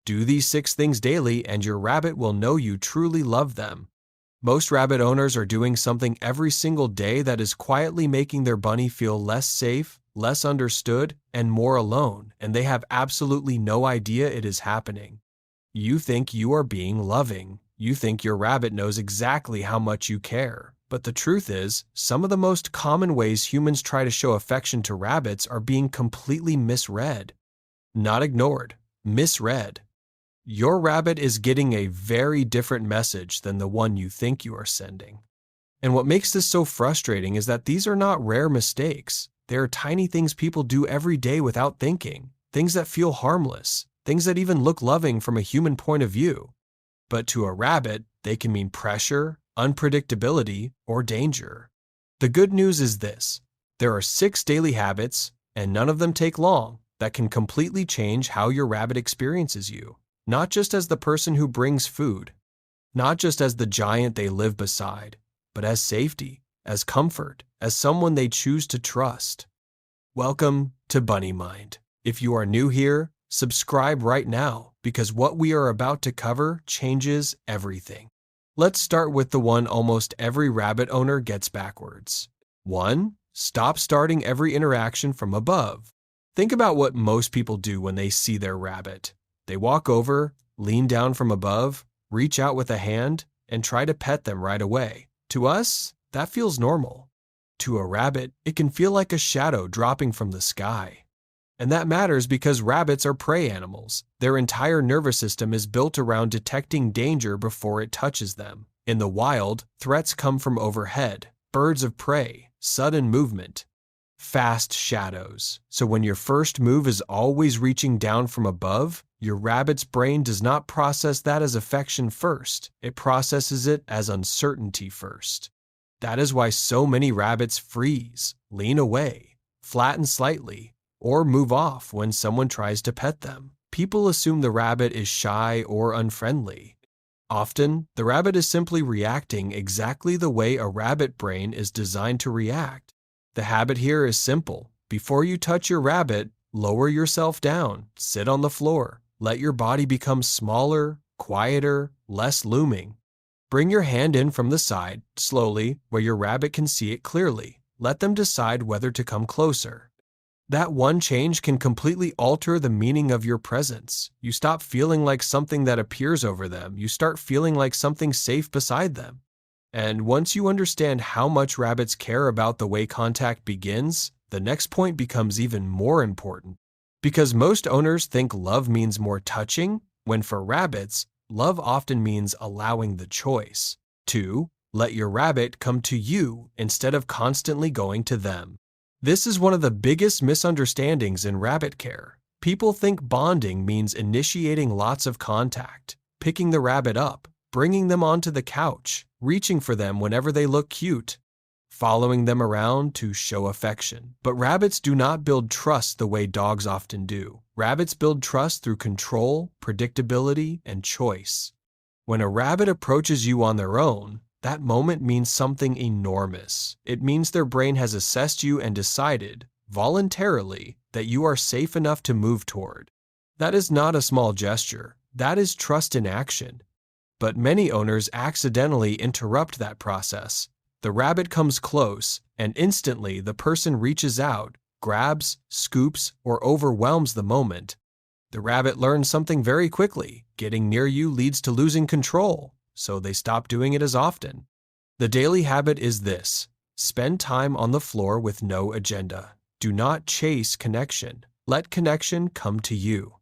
Do these 6 things daily and your rabbit will know you truly love them. Most rabbit owners are doing something every single day that is quietly making their bunny feel less safe, less understood, and more alone, and they have absolutely no idea it is happening. You think you are being loving. You think your rabbit knows exactly how much you care. But the truth is, some of the most common ways humans try to show affection to rabbits are being completely misread. Not ignored, misread. Your rabbit is getting a very different message than the one you think you are sending. And what makes this so frustrating is that these are not rare mistakes. They are tiny things people do every day without thinking, things that feel harmless, things that even look loving from a human point of view. But to a rabbit, they can mean pressure, unpredictability, or danger. The good news is this: there are 6 daily habits, and none of them take long, that can completely change how your rabbit experiences you. Not just as the person who brings food, not just as the giant they live beside, but as safety, as comfort, as someone they choose to trust. Welcome to Bunny Mind. If you are new here, subscribe right now, because what we are about to cover changes everything. Let's start with the one almost every rabbit owner gets backwards. 1. Stop starting every interaction from above. Think about what most people do when they see their rabbit. They walk over, lean down from above, reach out with a hand, and try to pet them right away. To us, that feels normal. To a rabbit, it can feel like a shadow dropping from the sky. And that matters because rabbits are prey animals. Their entire nervous system is built around detecting danger before it touches them. In the wild, threats come from overhead, birds of prey, sudden movement, fast shadows. So when your first move is always reaching down from above, your rabbit's brain does not process that as affection first. It processes it as uncertainty first. That is why so many rabbits freeze, lean away, flatten slightly, or move off when someone tries to pet them. People assume the rabbit is shy or unfriendly. Often, the rabbit is simply reacting exactly the way a rabbit brain is designed to react. The habit here is simple. Before you touch your rabbit, lower yourself down, sit on the floor. Let your body become smaller, quieter, less looming. Bring your hand in from the side, slowly, where your rabbit can see it clearly. Let them decide whether to come closer. That one change can completely alter the meaning of your presence. You stop feeling like something that appears over them. You start feeling like something safe beside them. And once you understand how much rabbits care about the way contact begins, the next point becomes even more important. Because most owners think love means more touching, when for rabbits, love often means allowing the choice. 2. Let your rabbit come to you instead of constantly going to them. This is one of the biggest misunderstandings in rabbit care. People think bonding means initiating lots of contact, picking the rabbit up, bringing them onto the couch, reaching for them whenever they look cute, following them around to show affection. But rabbits do not build trust the way dogs often do. Rabbits build trust through control, predictability, and choice. When a rabbit approaches you on their own, that moment means something enormous. It means their brain has assessed you and decided, voluntarily, that you are safe enough to move toward. That is not a small gesture. That is trust in action. But many owners accidentally interrupt that process. The rabbit comes close, and instantly the person reaches out, grabs, scoops, or overwhelms the moment. The rabbit learns something very quickly. Getting near you leads to losing control, so they stop doing it as often. The daily habit is this: spend time on the floor with no agenda. Do not chase connection. Let connection come to you.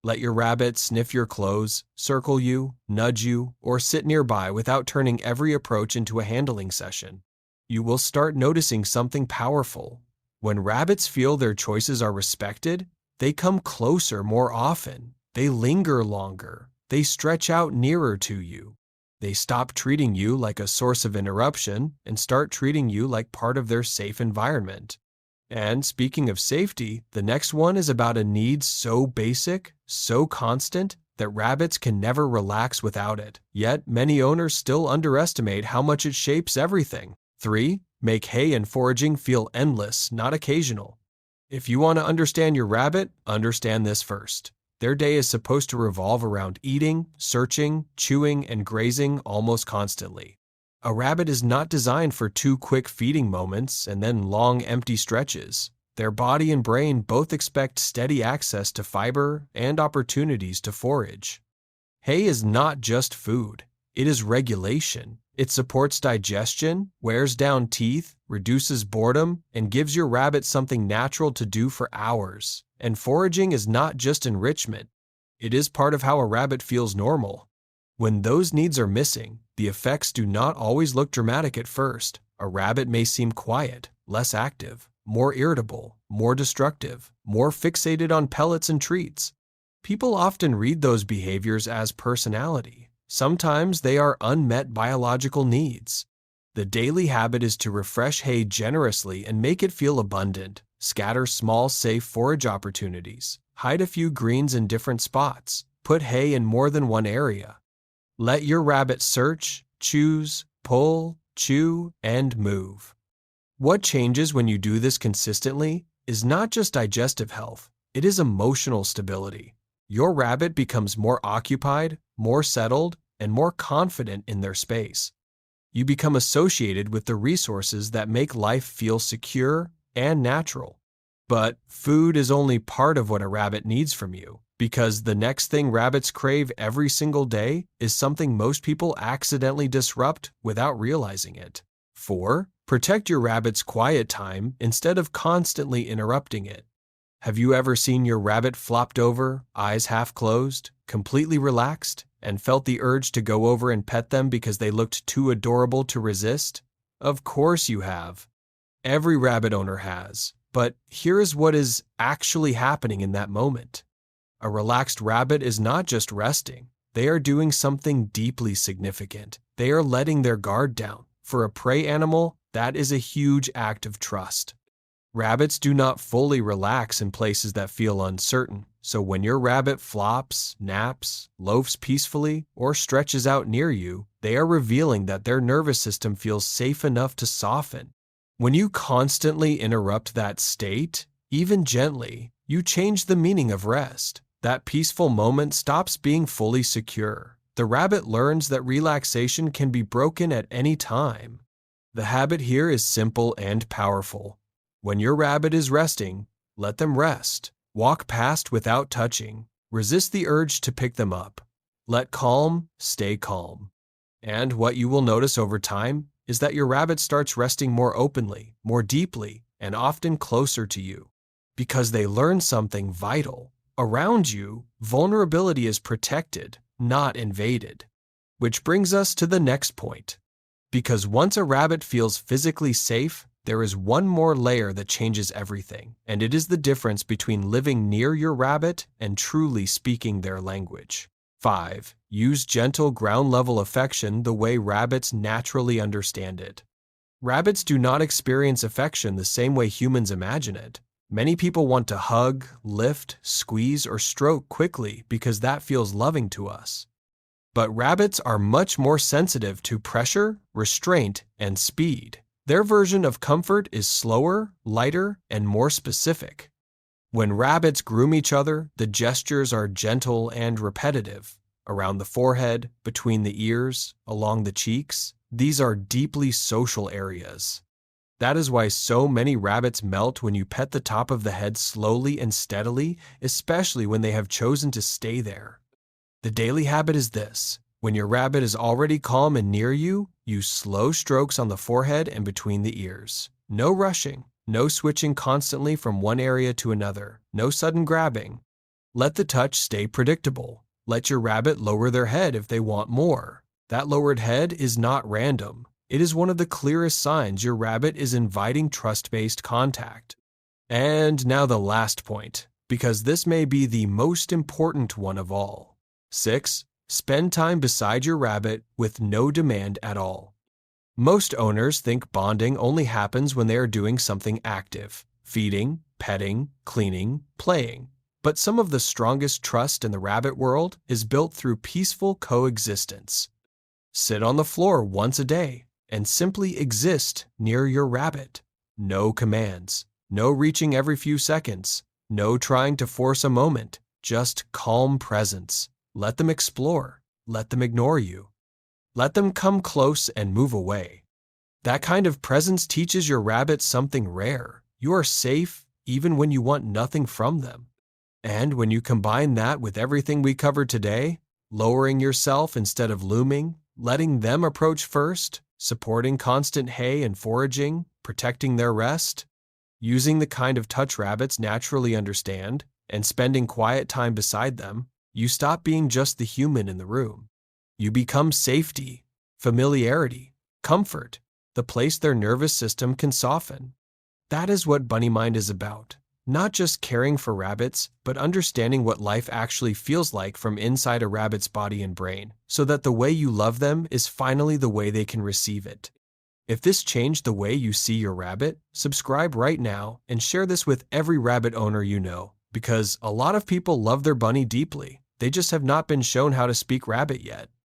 Let your rabbit sniff your clothes, circle you, nudge you, or sit nearby without turning every approach into a handling session. You will start noticing something powerful. When rabbits feel their choices are respected, they come closer more often. They linger longer. They stretch out nearer to you. They stop treating you like a source of interruption and start treating you like part of their safe environment. And speaking of safety, the next one is about a need so basic, so constant, that rabbits can never relax without it. Yet, many owners still underestimate how much it shapes everything. 3. Make hay and foraging feel endless, not occasional. If you want to understand your rabbit, understand this first. Their day is supposed to revolve around eating, searching, chewing, and grazing almost constantly. A rabbit is not designed for 2 quick feeding moments and then long empty stretches. Their body and brain both expect steady access to fiber and opportunities to forage. Hay is not just food, it is regulation. It supports digestion, wears down teeth, reduces boredom, and gives your rabbit something natural to do for hours. And foraging is not just enrichment, it is part of how a rabbit feels normal. When those needs are missing, the effects do not always look dramatic at first. A rabbit may seem quiet, less active, more irritable, more destructive, more fixated on pellets and treats. People often read those behaviors as personality. Sometimes they are unmet biological needs. The daily habit is to refresh hay generously and make it feel abundant. Scatter small, safe forage opportunities. Hide a few greens in different spots. Put hay in more than one area. Let your rabbit search, choose, pull, chew, and move. What changes when you do this consistently is not just digestive health, it is emotional stability. Your rabbit becomes more occupied, more settled, and more confident in their space. You become associated with the resources that make life feel secure and natural. But food is only part of what a rabbit needs from you, because the next thing rabbits crave every single day is something most people accidentally disrupt without realizing it. 4. Protect your rabbit's quiet time instead of constantly interrupting it. Have you ever seen your rabbit flopped over, eyes half closed, completely relaxed, and felt the urge to go over and pet them because they looked too adorable to resist? Of course you have. Every rabbit owner has. But here is what is actually happening in that moment. A relaxed rabbit is not just resting. They are doing something deeply significant. They are letting their guard down. For a prey animal, that is a huge act of trust. Rabbits do not fully relax in places that feel uncertain, so when your rabbit flops, naps, loafs peacefully, or stretches out near you, they are revealing that their nervous system feels safe enough to soften. When you constantly interrupt that state, even gently, you change the meaning of rest. That peaceful moment stops being fully secure. The rabbit learns that relaxation can be broken at any time. The habit here is simple and powerful. When your rabbit is resting, let them rest. Walk past without touching. Resist the urge to pick them up. Let calm stay calm. And what you will notice over time is that your rabbit starts resting more openly, more deeply, and often closer to you. Because they learn something vital. Around you, vulnerability is protected, not invaded. Which brings us to the next point. Because once a rabbit feels physically safe, there is one more layer that changes everything, and it is the difference between living near your rabbit and truly speaking their language. 5. Use gentle ground-level affection the way rabbits naturally understand it. Rabbits do not experience affection the same way humans imagine it. Many people want to hug, lift, squeeze, or stroke quickly because that feels loving to us. But rabbits are much more sensitive to pressure, restraint, and speed. Their version of comfort is slower, lighter, and more specific. When rabbits groom each other, the gestures are gentle and repetitive. Around the forehead, between the ears, along the cheeks, these are deeply social areas. That is why so many rabbits melt when you pet the top of the head slowly and steadily, especially when they have chosen to stay there. The daily habit is this. When your rabbit is already calm and near you, use slow strokes on the forehead and between the ears. No rushing, no switching constantly from one area to another, no sudden grabbing. Let the touch stay predictable. Let your rabbit lower their head if they want more. That lowered head is not random. It is one of the clearest signs your rabbit is inviting trust-based contact. And now the last point, because this may be the most important one of all. 6. Spend time beside your rabbit with no demand at all. Most owners think bonding only happens when they are doing something active, feeding, petting, cleaning, playing. But some of the strongest trust in the rabbit world is built through peaceful coexistence. Sit on the floor once a day and simply exist near your rabbit. No commands, no reaching every few seconds, no trying to force a moment. just calm presence. Let them explore. Let them ignore you. Let them come close and move away. That kind of presence teaches your rabbit something rare. You are safe even when you want nothing from them. And when you combine that with everything we covered today, lowering yourself instead of looming, letting them approach first, supporting constant hay and foraging, protecting their rest, using the kind of touch rabbits naturally understand, and spending quiet time beside them, you stop being just the human in the room. You become safety, familiarity, comfort, the place their nervous system can soften. That is what Bunny Mind is about. Not just caring for rabbits, but understanding what life actually feels like from inside a rabbit's body and brain, so that the way you love them is finally the way they can receive it. If this changed the way you see your rabbit, subscribe right now and share this with every rabbit owner you know, because a lot of people love their bunny deeply. They just have not been shown how to speak rabbit yet.